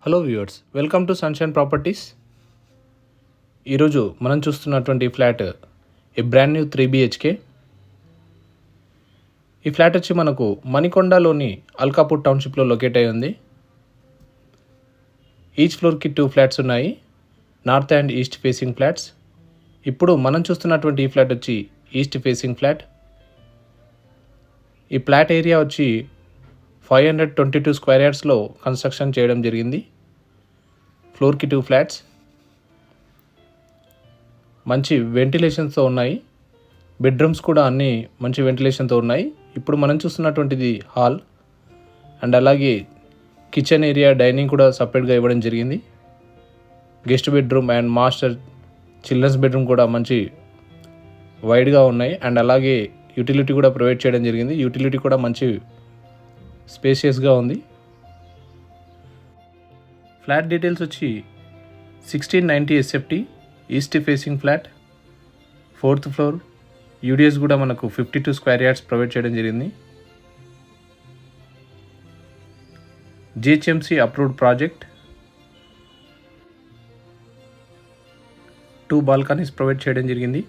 Hello viewers, welcome to sunshine properties. ఈరోజు మనం చూస్తున్నటువంటి ఫ్లాట్ ఏ బ్రాండ్ న్యూ 3 BHK. ఈ ఫ్లాట్ వచ్చి మనకు మణికొండలోని అల్కాపూర్ టౌన్షిప్లో లొకేట్ అయి ఉంది. ఈచ్ ఫ్లోర్కి 2 ఫ్లాట్స్ ఉన్నాయి, north and east facing flats. ఇప్పుడు మనం చూస్తున్నటువంటి ఈ ఫ్లాట్ వచ్చి ఈస్ట్ ఫేసింగ్ ఫ్లాట్. ఈ ఫ్లాట్ ఏరియా వచ్చి 522 స్క్వేర్ యార్డ్స్లో కన్స్ట్రక్షన్ చేయడం జరిగింది. ఫ్లోర్కి 2 ఫ్లాట్స్, మంచి వెంటిలేషన్స్తో ఉన్నాయి. బెడ్రూమ్స్ కూడా అన్నీ మంచి వెంటిలేషన్తో ఉన్నాయి. ఇప్పుడు మనం చూస్తున్నటువంటిది హాల్ అండ్ అలాగే కిచెన్ ఏరియా, డైనింగ్ కూడా సపరేట్గా ఇవ్వడం జరిగింది. Guest bedroom and master children's bedroom కూడా మంచి వైడ్గా ఉన్నాయి అండ్ అలాగే యూటిలిటీ కూడా ప్రొవైడ్ చేయడం జరిగింది. యూటిలిటీ కూడా మంచి స్పేషియస్గా ఉంది. ఫ్లాట్ డీటెయిల్స్ వచ్చి 1690 SFT east facing flat, 4th floor. UDS కూడా మనకు 52 స్క్వేర్ యార్డ్స్ ప్రొవైడ్ చేయడం జరిగింది. GHMC approved project. 2 balconies provide చేయడం జరిగింది.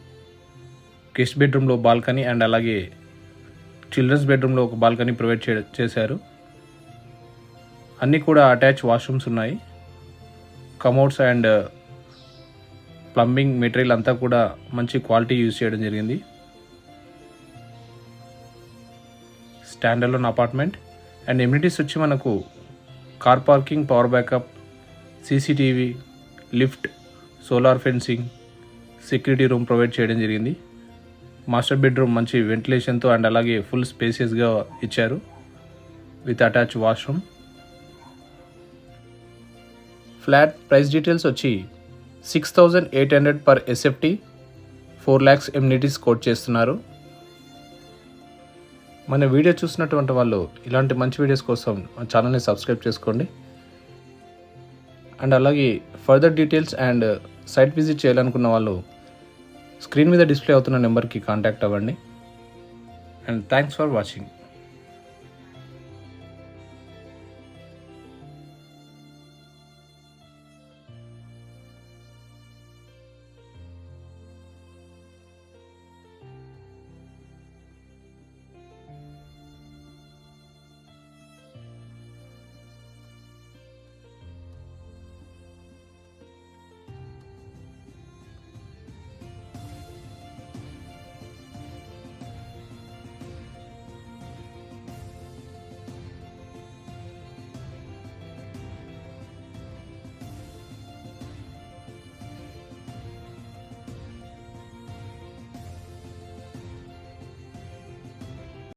గెస్ట్ బెడ్రూమ్లో బాల్కనీ అండ్ అలాగే చిల్డ్రన్స్ బెడ్రూమ్లో ఒక బాల్కనీ ప్రొవైడ్ చేశారు. అన్నీ కూడా అటాచ్ వాష్రూమ్స్ ఉన్నాయి. కమోడ్స్ అండ్ ప్లంబింగ్ మెటీరియల్ అంతా కూడా మంచి క్వాలిటీ యూజ్ చేయడం జరిగింది. స్టాండర్లోన్ అపార్ట్మెంట్ అండ్ ఎమ్యూనిటీస్ వచ్చి మనకు car parking, power backup, CCTV, lift, solar fencing, security room provide చేయడం జరిగింది. మాస్టర్ బెడ్రూమ్ మంచి వెంటిలేషన్తో అండ్ అలాగే ఫుల్ స్పేసియస్గా ఇచ్చారు with attach washroom. Flat price details వచ్చి 6,800 per SFT, 4 lakhs amenities quote చేస్తున్నారు. మన వీడియో చూసినటువంటి వాళ్ళు ఇలాంటి మంచి వీడియోస్ కోసం మా ఛానల్ని సబ్స్క్రైబ్ చేసుకోండి అండ్ అలాగే further details and site visit చేయాలనుకున్న వాళ్ళు స్క్రీన్ మీద డిస్ప్లే అవుతున్న నెంబర్కి కాంటాక్ట్ అవ్వండి. And thanks for watching.